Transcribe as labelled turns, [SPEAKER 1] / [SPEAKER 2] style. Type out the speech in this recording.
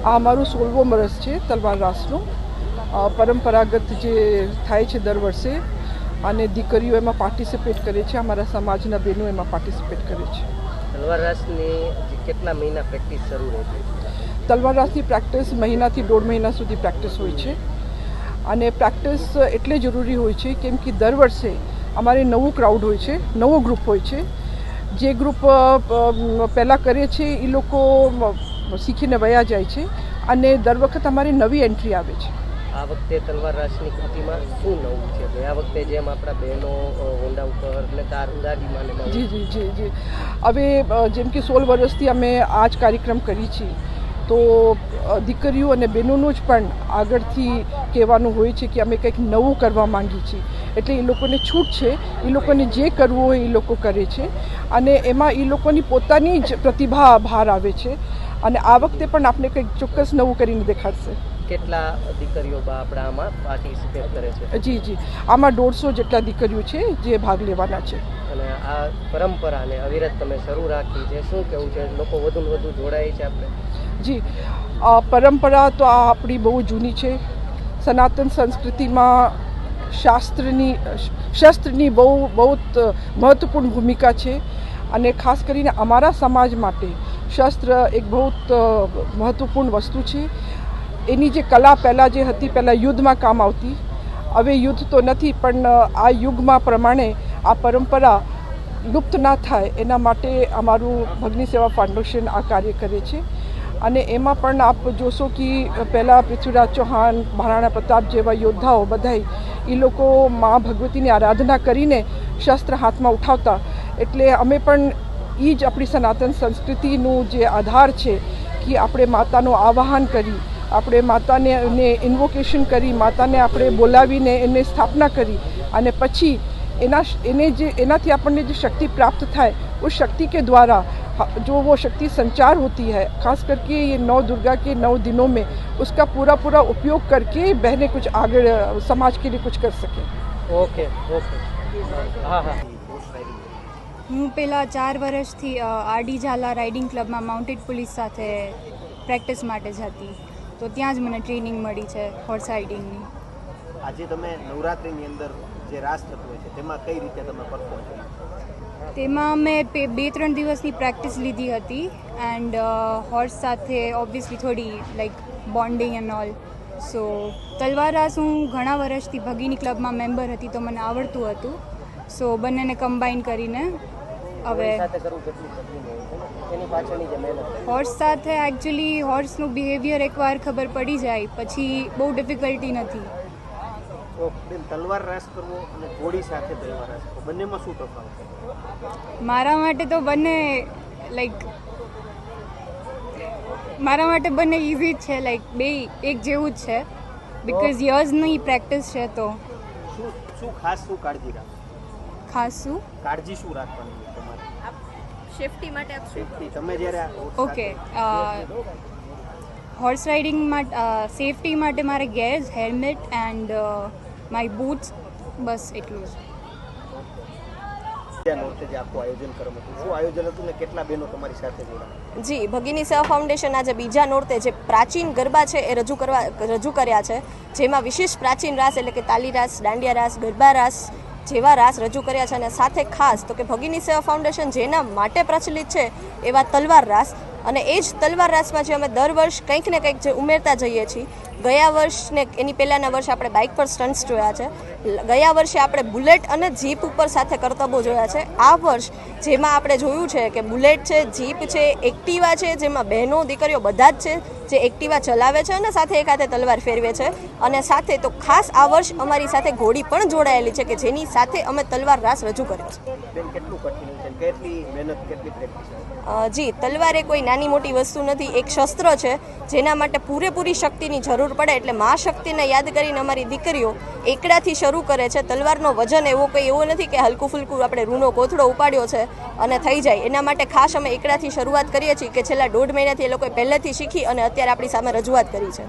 [SPEAKER 1] આ અમારું 16મો વર્ષ છે તલવાર રાસનું. પરંપરાગત જે થાય છે દર વર્ષે અને દીકરીઓ એમાં પાર્ટિસિપેટ કરે છે, અમારા સમાજના બહેનો એમાં પાર્ટિસિપેટ કરે છે.
[SPEAKER 2] તલવાર રાસની કેટલા મહિના પ્રેક્ટિસ શરૂ રહેતી?
[SPEAKER 1] તલવાર રાસની પ્રેક્ટિસ મહિનાથી 1.5 મહિના સુધી પ્રેક્ટિસ હોય છે અને પ્રેક્ટિસ એટલે જરૂરી હોય છે કેમ કે દર વર્ષે અમારે નવું ક્રાઉડ હોય છે, નવો ગ્રુપ હોય છે. જે ગ્રુપ પહેલાં કરે છે એ લોકો શીખીને વયા જાય છે અને દર વખત અમારી નવી એન્ટ્રી આવે છે.
[SPEAKER 2] આ વખતે તલવાર રાસની કૃતિમાં શું નવું છે? ગયા વખતે જેમ આપણા બહેનો હોંડા ઉપર એટલે તાર ઉડાડીમાં
[SPEAKER 1] જી હવે જેમ કે 16 વર્ષથી અમે આ જ કાર્યક્રમ કરી છીએ તો દીકરીઓ અને બહેનોનું જ પણ આગળથી કહેવાનું હોય છે કે અમે કંઈક નવું કરવા માંગીએ છીએ. એટલે એ લોકોને છૂટ છે, એ લોકોને જે કરવું હોય એ લોકો કરે છે અને એમાં એ લોકોની પોતાની જ પ્રતિભા બહાર આવે છે અને આ વખતે પણ આપણે કંઈક ચોક્કસ નવું કરીને દેખાડશે.
[SPEAKER 2] કેટલા દીકરીઓ આપણા આમાં પાર્ટિસિપેટ કરે છે?
[SPEAKER 1] જી આમાં 150 જેટલા દીકરીઓ છે જે ભાગ લેવાના છે.
[SPEAKER 2] અને આ પરંપરાને અવિરત તમે શરૂ રાખી છે, શું કહેવું છે? લોકો વધુ ને વધુ જોડાય છે આપણે?
[SPEAKER 1] જી, પરંપરા તો આ આપણી બહુ જૂની છે. સનાતન સંસ્કૃતિમાં શસ્ત્રની બહુ મહત્વપૂર્ણ ભૂમિકા છે અને ખાસ કરીને અમારા સમાજ માટે શસ્ત્ર એક બહુ મહત્વપૂર્ણ વસ્તુ છે. એની જે કલા પહેલાં જે હતી, પહેલાં યુદ્ધમાં કામ આવતી, હવે યુદ્ધ તો નથી પણ આ યુગમાં પ્રમાણે આ પરંપરા લુપ્ત ના થાય એના માટે અમારું ભગની સેવા ફાઉન્ડેશન આ કાર્ય કરે છે. અને એમાં પણ આપ જોશો કે પહેલાં પૃથ્વીરાજ ચૌહાણ, મહારાણા પ્રતાપ જેવા યોદ્ધાઓ બધાય એ લોકો મા ભગવતીની આરાધના કરીને શસ્ત્ર હાથમાં ઉઠાવતા. એટલે અમે પણ એ જ આપણી સનાતન સંસ્કૃતિનું જે આધાર છે કે આપણે માતાનું આવાહન કરી, આપણે માતાને ઇન્વોકેશન કરી, માતાને આપણે બોલાવીને એને સ્થાપના કરી અને પછી એનાથી આપણને जो शक्ति प्राप्त થાય उस शक्ति के द्वारा जो वो शक्ति संचार होती है, खास करके ये 9 दुर्गा के 9 दिनों में उसका पूरा उपयोग करके बहनें कुछ आगे समाज के लिए कुछ कर सके.
[SPEAKER 2] ओके हाँ
[SPEAKER 3] હું પહેલાં 4 વર્ષથી આરડી ઝાલા રાઇડિંગ ક્લબમાં માઉન્ટેડ પોલીસ સાથે પ્રેક્ટિસ માટે જ હતી, તો ત્યાં જ મને ટ્રેનિંગ મળી છે હોર્સ રાઇડિંગની.
[SPEAKER 4] આજે તમે નવરાત્રિની અંદર જે રાસ થતો હોય છે તેમાં કઈ રીતે તમે પરફોર્મ કર્યું?
[SPEAKER 3] તેમાં મેં 2-3 દિવસની પ્રેક્ટિસ લીધી હતી એન્ડ હોર્સ સાથે ઓબ્વિયસલી થોડી લાઈક બોન્ડિંગ એન્ડ ઓલ. સો તલવાર રાસ હું ઘણા વર્ષથી ભગીની ક્લબમાં મેમ્બર હતી તો મને આવડતું હતું. સો બંનેને કમ્બાઈન કરીને હવે હોર્સ સાથે એકચ્યુઅલી હોર્સનું બિહેવિયર એકવાર ખબર પડી જાય પછી બહુ ડિફિકલ્ટી નથી.
[SPEAKER 4] તલવાર રાસ કરવો અને ઘોડી સાથે તલવાર રાસ કરવો બંનેમાં શું તફાવત છે?
[SPEAKER 3] મારા માટે તો બંને ઇઝી જ છે, લાઈક બે એક જેવું જ છે બિકોઝ યર્સની પ્રેક્ટિસ છે. તો
[SPEAKER 4] શું કાળજી રાખો?
[SPEAKER 3] ખાસ શું
[SPEAKER 4] કાળજી શું રાખવાની તમારે
[SPEAKER 5] સેફટી માટે?
[SPEAKER 4] સેફટી તમે જ્યારે
[SPEAKER 3] ઓકે હોર્સ રાઇડિંગ માટે સેફટી માટે મારે gears, helmet and my boots, બસ એટલું જ.
[SPEAKER 5] જી, ભગીની સેવા ફાઉન્ડેશન આજે બીજા નોરતે જે પ્રાચીન ગરબા છે એ રજૂ કર્યા છે, જેમાં વિશેષ પ્રાચીન રાસ એટલે કે તાલી રાસ, દાંડિયા રાસ, ગરબા રાસ જેવા રાસ રજૂ કર્યા છે. અને સાથે ખાસ તો કે ભગીની સેવા ફાઉન્ડેશન જેના માટે પ્રચલિત છે એવા તલવાર રાસ, અને એ જ તલવાર રાસમાં જે અમે દર વર્ષ કંઈક ને કંઈક જે ઉમેરતા જઈએ છીએ. ગયા વર્ષને એની પહેલાંના વર્ષે આપણે બાઇક પર સ્ટન્ટ્સ જોયા છે, ગયા વર્ષે આપણે બુલેટ અને જીપ ઉપર સાથે કરતબો જોયા છે. આ વર્ષ જેમાં આપણે જોયું છે કે બુલેટ છે, જીપ છે, એક્ટિવા છે, જેમાં બહેનો દીકરીઓ બધા જ છે જે એક્ટિવા ચલાવે છે અને સાથે એક હાથે તલવાર ફેરવે છે. અને સાથે તો ખાસ આ વર્ષ અમારી સાથે ઘોડી પણ જોડાયેલી છે કે જેની સાથે અમે તલવાર રાસ રજૂ કર્યો છે. જી, તલવાર એ કોઈ નાની મોટી વસ્તુ નથી, એક શસ્ત્ર છે જેના માટે પૂરેપૂરી શક્તિની જરૂર પડે. એટલે મા શક્તિને યાદ કરીને અમારી દીકરીઓ એકડાથી શરૂ કરે છે. તલવારનો વજન એવો નથી કે હલકું ફુલકું આપણે રૂનો કોથળો ઉપાડ્યો છે અને થઈ જાય. એના માટે ખાસ અમે એકડાથી શરૂઆત કરીએ છીએ કે છેલ્લા 1.5 મહિનાથી એ લોકોએ પહેલેથી શીખી અને અત્યારે આપણી સામે રજૂઆત કરી છે.